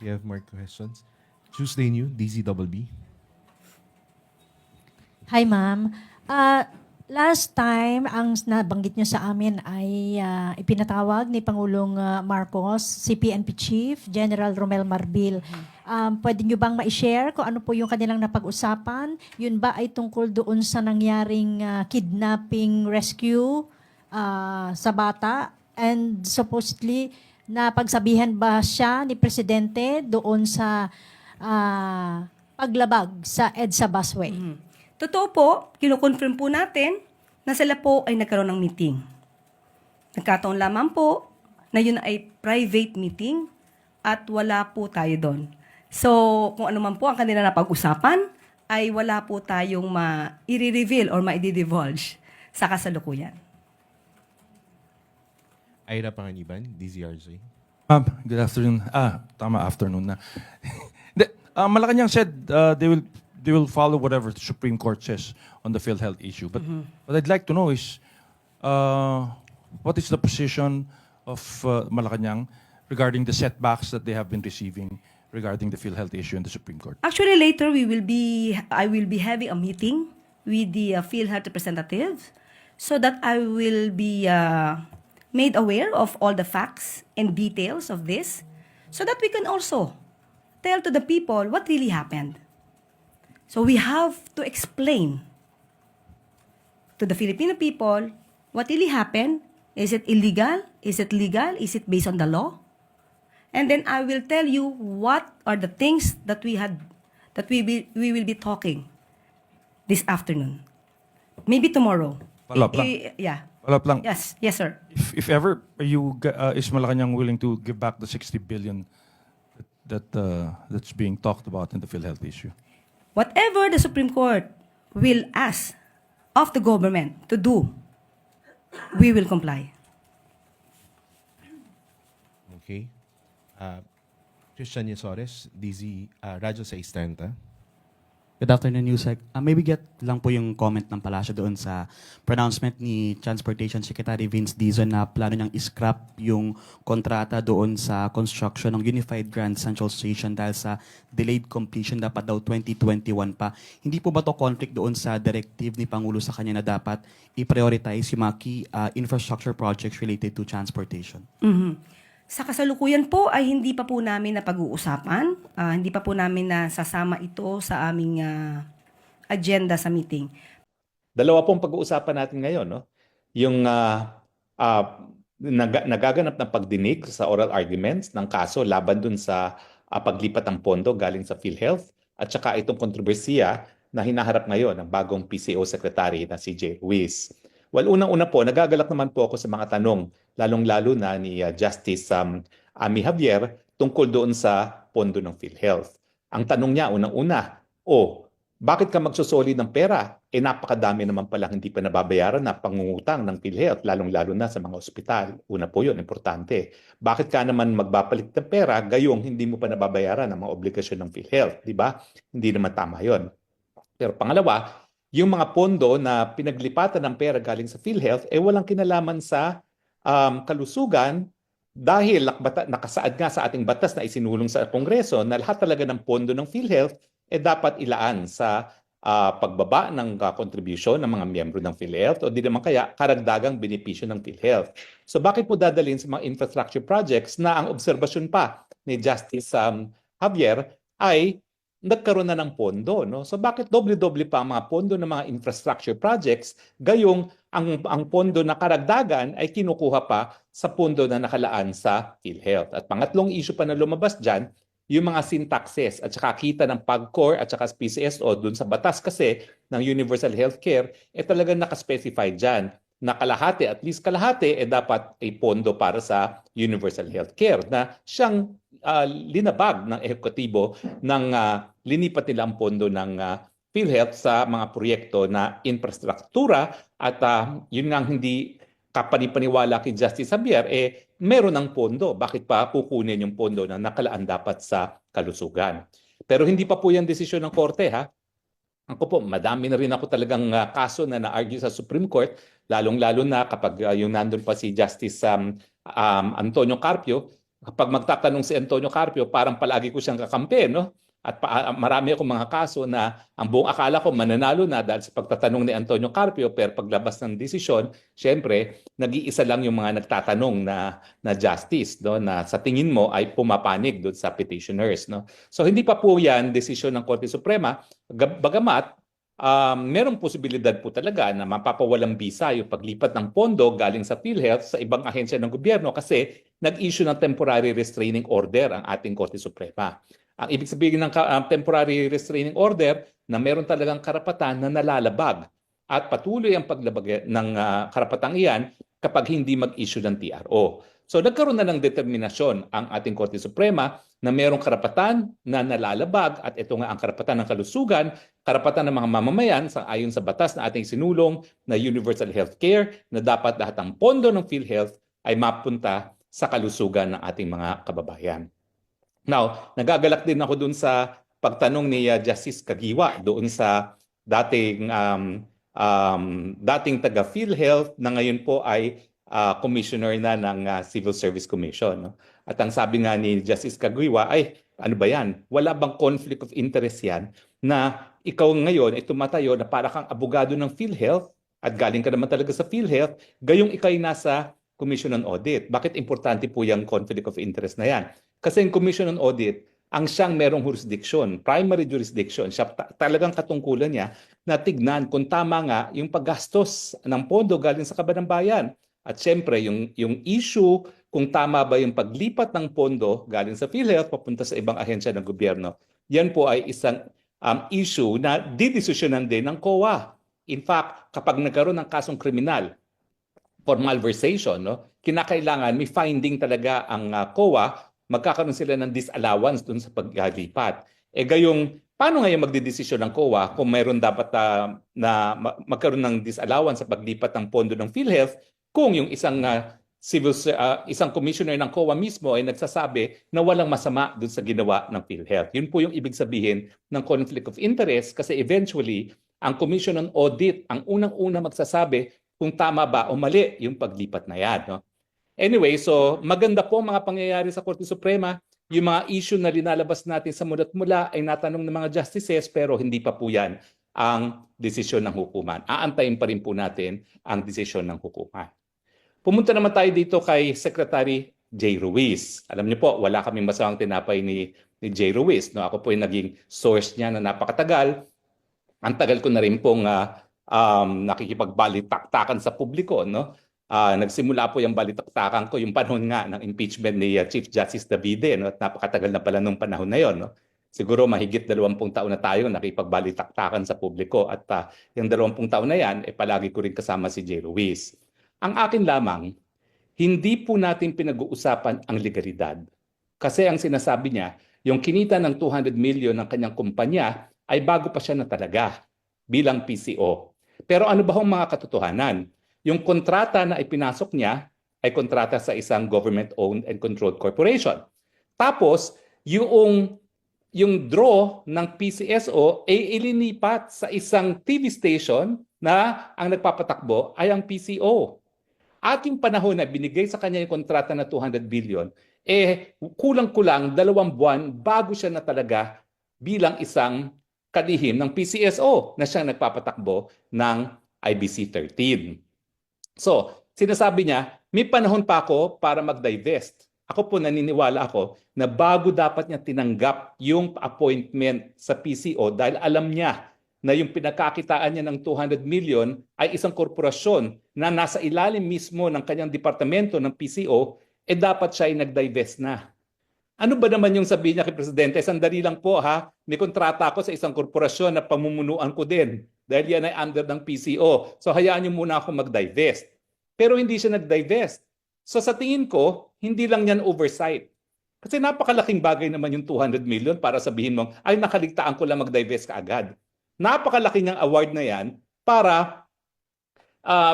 We have more questions. Tuesday New, DZBB. Hi, ma'am. Last time, ang nabanggit nyo sa amin ay ipinatawag ni Pangulong Marcos, si PNP Chief, General Romel Marbil. Pwede nyo bang ma-share kung ano po yung kanilang napag-usapan? Yun ba ay tungkol doon sa nangyaring kidnapping rescue sa bata? And supposedly, napagsabihan ba siya ni Presidente doon sa paglabag sa EDSA busway? Totoo po, kino-confirm po natin na sila po ay nagkaroon ng meeting. Nagkataon lamang po na yun ay private meeting at wala po tayo doon. So, kung ano man po ang kanila napag-usapan, ay wala po tayong i-reveal or ma-i-divulge sa kasalukuyan. Ira Panganiban, DZRJ. Good afternoon. Tama, afternoon na. Malacanang said they will follow whatever the Supreme Court says on the PhilHealth issue. But what I'd like to know is what is the position of Malacanang regarding the setbacks that they have been receiving regarding the PhilHealth issue in the Supreme Court? Actually, later I will be having a meeting with the PhilHealth representatives so that I will be made aware of all the facts and details of this so that we can also tell to the people what really happened. So we have to explain to the Filipino people what really happened. Is it illegal? Is it legal? Is it based on the law? And then I will tell you what are the things that we will be talking this afternoon. Maybe tomorrow. Follow up lang. Yeah. Follow up lang. Yes, sir. If ever is Malacanang willing to give back the 60 billion that's being talked about in the PhilHealth issue? Whatever the Supreme Court will ask of the government to do, we will comply. Okay. Christian Yasores, DZ, Radyo 630. Good afternoon, Yusek. Maybe get lang po yung comment ng palasyo doon sa pronouncement ni Transportation Secretary Vince Dizon na plano niyang iscrap yung kontrata doon sa construction ng Unified Grand Central Station dahil sa delayed completion, dapat daw 2021 pa. Hindi po ba to conflict doon sa directive ni Pangulo sa kanya na dapat i-prioritize yung mga key infrastructure projects related to transportation? Sa kasalukuyan po ay hindi pa po namin napag-uusapan. Hindi pa po namin nasasama ito sa aming agenda sa meeting. Dalawa pong pag-uusapan natin ngayon, no? Yung nagaganap na pagdinig sa oral arguments ng kaso laban dun sa paglipat ng pondo galing sa PhilHealth at saka itong kontrobersiya na hinaharap ngayon ng bagong PCO Secretary na si Jay Ruiz. Well, unang-una po, nagagalak naman po ako sa mga tanong, lalong-lalo na ni Justice Amy Javier tungkol doon sa pondo ng PhilHealth. Ang tanong niya, unang-una, bakit ka magsusoli ng pera? Napakadami naman pala hindi pa nababayaran na pangungutang ng PhilHealth, lalong-lalo na sa mga ospital. Una po yun, importante. Bakit ka naman magbapalit ng pera gayong hindi mo pa nababayaran ang mga obligasyon ng PhilHealth? Di ba? Hindi naman tama yun. Pero pangalawa, yung mga pondo na pinaglipatan ng pera galing sa PhilHealth walang kinalaman sa kalusugan dahil nakasaad nga sa ating batas na isinulong sa Kongreso na lahat talaga ng pondo ng PhilHealth dapat ilaan sa pagbaba ng contribution ng mga miyembro ng PhilHealth o di naman kaya karagdagang benepisyo ng PhilHealth. So bakit mo dadalhin sa mga infrastructure projects na ang obserbasyon pa ni Justice Javier ay nagkaroon na ng pondo, no? So bakit doble-doble pa ang mga pondo ng mga infrastructure projects gayong ang pondo na karagdagan ay kinukuha pa sa pondo na nakalaan sa PhilHealth? At pangatlong issue pa na lumabas dyan, yung mga syntaxes at saka kita ng PAGCOR at saka PCSO dun sa batas kasi ng Universal Healthcare talagang nakaspecify dyan na kalahati, at least kalahati, dapat ay pondo para sa Universal Healthcare na siyang linabag ng ehekutibo ng linipat nila ang pondo ng PhilHealth sa mga proyekto na infrastruktura at yun nga hindi kapanipaniwala kay Justice Javier, meron ng pondo. Bakit pa kukunin yung pondo na nakalaan dapat sa kalusugan? Pero hindi pa po yung desisyon ng Korte, ha? Ako po, madami na rin ako talagang kaso na na-argue sa Supreme Court, lalong-lalo na kapag yung nandun pa si Justice Antonio Carpio. Kapag magtatanong si Antonio Carpio, parang palagi ko siyang kakampi, no? At marami akong mga kaso na ang buong akala ko mananalo na dahil sa pagtatanong ni Antonio Carpio, pero paglabas ng desisyon, syempre, nag-iisa lang yung mga nagtatanong na justice, no? Na sa tingin mo ay pumapanig doon sa petitioners, no? So hindi pa po yan desisyon ng Korte Suprema, bagamat merong posibilidad po talaga na mapapawalang bisa yung paglipat ng pondo galing sa PhilHealth sa ibang ahensya ng gobyerno kasi nag-issue ng temporary restraining order ang ating Korte Suprema. Ang ibig sabihin ng temporary restraining order na meron talagang karapatan na nalalabag at patuloy ang paglabag ng karapatang iyan kapag hindi mag-issue ng TRO. So nagkaroon na ng determinasyon ang ating Korte Suprema na mayroong karapatan na nalalabag at ito nga ang karapatan ng kalusugan, karapatan ng mga mamamayan ayon sa batas na ating sinulong na Universal Healthcare na dapat lahat ng pondo ng PhilHealth ay mapunta sa kalusugan ng ating mga kababayan. Now, nagagalak din ako dun sa pagtanong ni Justice Kagiwa doon sa dating taga PhilHealth na ngayon po ay commissioner na ng Civil Service Commission, no? At ang sabi nga ni Justice Kagiwa ay ano ba yan? Wala bang conflict of interest yan na ikaw ngayon ay tumatayo na para kang abogado ng PhilHealth at galing ka naman talaga sa PhilHealth, gayong ikay nasa Commission on Audit. Bakit importante po yung conflict of interest na yan? Kasi yung Commission on Audit, ang siyang merong jurisdiction, primary jurisdiction, siya talagang katungkulan niya na tignan kung tama nga yung paggastos ng pondo galing sa kaban ng bayan. At syempre, yung issue kung tama ba yung paglipat ng pondo galing sa PhilHealth papunta sa ibang ahensya ng gobyerno, yan po ay isang issue na didesisyonan din ng COA. In fact, kapag nagkaroon ng kasong kriminal for malversation, no, kinakailangan may finding talaga ang COA, magkakaroon sila ng disallowance dun sa paglipat. Gayong, paano ngayon magdidesisyon ng COA kung mayroon dapat na magkaroon ng disallowance sa paglipat ng pondo ng PhilHealth kung yung isang isang commissioner ng COA mismo ay nagsasabi na walang masama dun sa ginawa ng PhilHealth. Yun po yung ibig sabihin ng conflict of interest kasi eventually, ang Commission on Audit ang unang-una magsasabi kung tama ba o mali yung paglipat na yan. No? Anyway, so maganda po ang mga pangyayari sa Korte Suprema. Yung mga issue na linalabas natin sa mulat mula ay natanong ng mga justices pero hindi pa po yan ang desisyon ng hukuman. Aantayin pa rin po natin ang desisyon ng hukuman. Pumunta naman tayo dito kay Secretary Jay Ruiz. Alam niyo po, wala kaming masamang tinapay ni Jay Ruiz. No? Ako po yung naging source niya na napakatagal. Ang tagal ko na rin pong nakikipagbalitaktakan sa publiko. No? Nagsimula po yung balitaktakan ko yung panahon nga ng impeachment ni Chief Justice Davide. No? At napakatagal na pala nung panahon na yon. No? Siguro mahigit 20 taon na tayo nakikipagbalitaktakan sa publiko. At yung 20 taon na yan, palagi ko rin kasama si Jay Ruiz. Ang akin lamang, hindi po natin pinag-uusapan ang legalidad. Kasi ang sinasabi niya, yung kinita ng 200 million ng kanyang kumpanya ay bago pa siya na talaga bilang PCO. Pero ano ba ang mga katotohanan? Yung kontrata na ipinasok niya ay kontrata sa isang government-owned and controlled corporation. Tapos, yung draw ng PCSO ay ilinipat sa isang TV station na ang nagpapatakbo ay ang PCO. At yung panahon na binigay sa kanya yung kontrata na 200 billion, kulang-kulang 2 buwan bago siya na talaga bilang isang kalihim ng PCSO na siyang nagpapatakbo ng IBC 13. So, sinasabi niya, may panahon pa ako para mag-divest. Ako po naniniwala ako na bago dapat niya tinanggap yung appointment sa PCO dahil alam niya na yung pinagkakitaan niya ng 200 million ay isang korporasyon na nasa ilalim mismo ng kanyang departamento ng PCO, dapat siya ay nag-divest na. Ano ba naman yung sabihin niya kay Presidente? Sandali lang po ha, may kontrata ako sa isang korporasyon na pamumunuan ko din dahil yan ay under ng PCO. So hayaan niyo muna ako mag-divest. Pero hindi siya nag-divest. So sa tingin ko, hindi lang yan oversight. Kasi napakalaking bagay naman yung 200 million para sabihin mo, ay nakaligtaan ko lang mag-divest kaagad. Napakalaki niyang award na yan para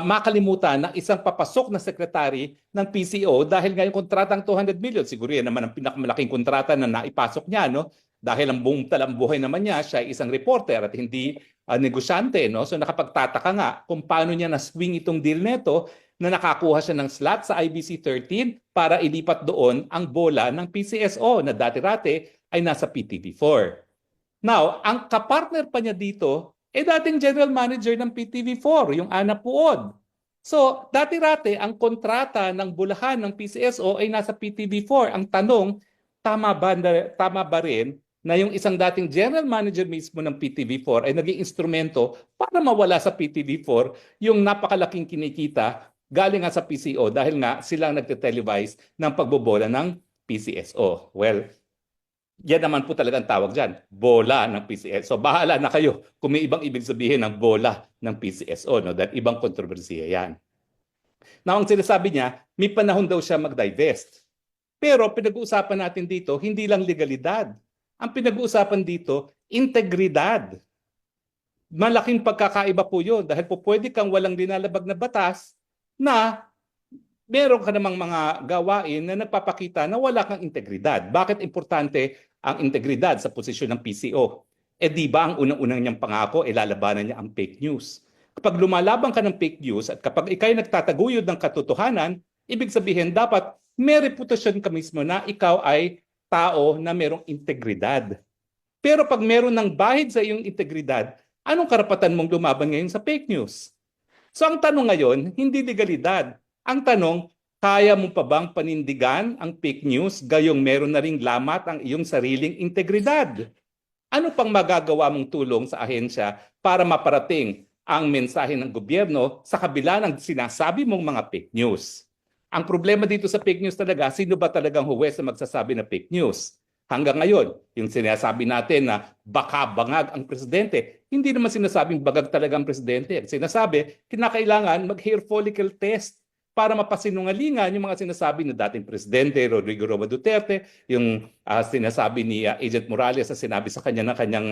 makalimutan ng isang papasok na sekretary ng PCO dahil nga yung kontratang 200 million, siguro yan naman ang pinakamalaking kontrata na naipasok niya, no? Dahil ang buong talambuhay naman niya, siya ay isang reporter at hindi negosyante, no? So nakapagtataka nga kung paano niya na-swing itong deal neto na nakakuha siya ng slot sa IBC 13 para ilipat doon ang bola ng PCSO na dati-rati ay nasa PTV4. Now, ang kapartner pa niya dito dating general manager ng PTV4, yung Ana Puod. So, dati-rati, ang kontrata ng bulahan ng PCSO ay nasa PTV4. Ang tanong, tama ba rin na yung isang dating general manager mismo ng PTV4 ay naging instrumento para mawala sa PTV4 yung napakalaking kinikita galing nga sa PCO dahil nga silang nagte-televise ng pagbobola ng PCSO. Well, yan naman po talagang tawag dyan, bola ng PCSO. So bahala na kayo kung may ibang ibig sabihin ng bola ng PCSO. No? Dahil ibang kontrobersiya yan. Now, ang sinasabi niya, may panahon daw siya mag-divest. Pero pinag-uusapan natin dito, hindi lang legalidad. Ang pinag-uusapan dito, integridad. Malaking pagkakaiba po yun dahil po pwede kang walang linalabag na batas na meron ka namang mga gawain na nagpapakita na wala kang integridad. Bakit importante ang integridad sa posisyon ng PCO? Di ba ang unang-unang niyang pangako, lalabanan niya ang fake news? Kapag lumalaban ka ng fake news at kapag ikay nagtataguyod ng katotohanan, ibig sabihin dapat may reputasyon ka mismo na ikaw ay tao na merong integridad. Pero pag meron ng bahid sa iyong integridad, anong karapatan mong lumaban ngayon sa fake news? So ang tanong ngayon, hindi legalidad. Ang tanong, kaya mo pa bang panindigan ang fake news gayong meron na ring lamat ang iyong sariling integridad? Ano pang magagawa mong tulong sa ahensya para maparating ang mensahe ng gobyerno sa kabila ng sinasabi mong mga fake news? Ang problema dito sa fake news talaga, sino ba talagang huwes na magsasabi na fake news? Hanggang ngayon, yung sinasabi natin na baka bangag ang presidente, hindi naman sinasabing bagag talaga ang presidente. Sinasabi, kinakailangan mag-hair follicle test para mapasinungalingan yung mga sinasabi ng dating presidente Rodrigo Roa Duterte, yung sinasabi ni Agent Morales sa sinabi sa kanya ng kanyang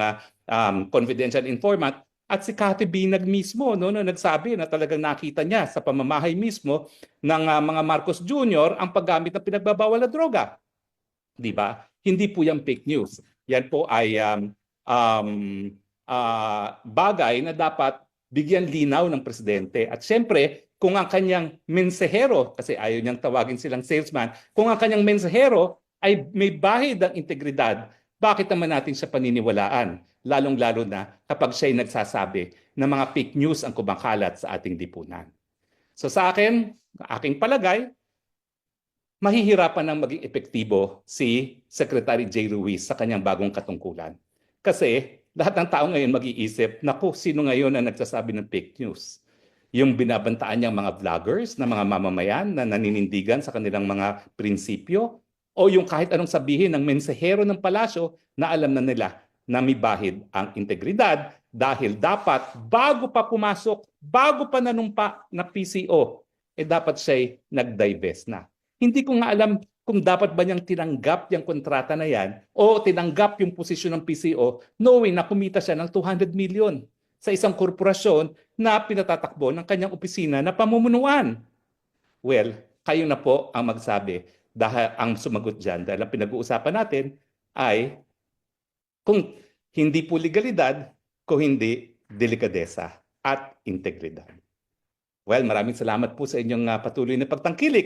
confidential informant, At si Cathy Binag mismo, no, na nagsabi na talagang nakita niya sa pamamahay mismo ng mga Marcos Jr. ang paggamit ng pinagbabawal na droga. Di ba? Hindi po yan fake news. Yan po ay bagay na dapat bigyan linaw ng presidente. At syempre, kung ang kanyang mensahero, kasi ayaw niyang tawagin silang salesman, kung ang kanyang mensahero ay may bahid ng integridad, bakit naman natin siya paniniwalaan? Lalong-lalo na kapag siya'y nagsasabi na mga fake news ang kumakalat sa ating lipunan. So sa akin, aking palagay, mahihirapan ng maging epektibo si Secretary J. Ruiz sa kanyang bagong katungkulan. Kasi lahat ng tao ngayon mag-iisip, naku, sino ngayon ang nagsasabi ng fake news? Yung binabantaan niyang mga vloggers na mga mamamayan na naninindigan sa kanilang mga prinsipyo? O yung kahit anong sabihin ng mensahero ng palasyo na alam na nila na may bahid ang integridad dahil dapat bago pa pumasok, bago pa nanumpa na PCO, dapat siya'y nag-divest na. Hindi ko nga alam kung dapat ba niyang tinanggap yung kontrata na yan o tinanggap yung posisyon ng PCO knowing na kumita siya ng 200 million sa isang korporasyon na pinatatakbo ng kanyang opisina na pamumunuan. Well, kayo na po ang magsabi dahil ang sumagot dyan dahil ang pinag-uusapan natin ay kung hindi po legalidad, kung hindi delikadesa at integridad. Well, maraming salamat po sa inyong patuloy na pagtangkilik.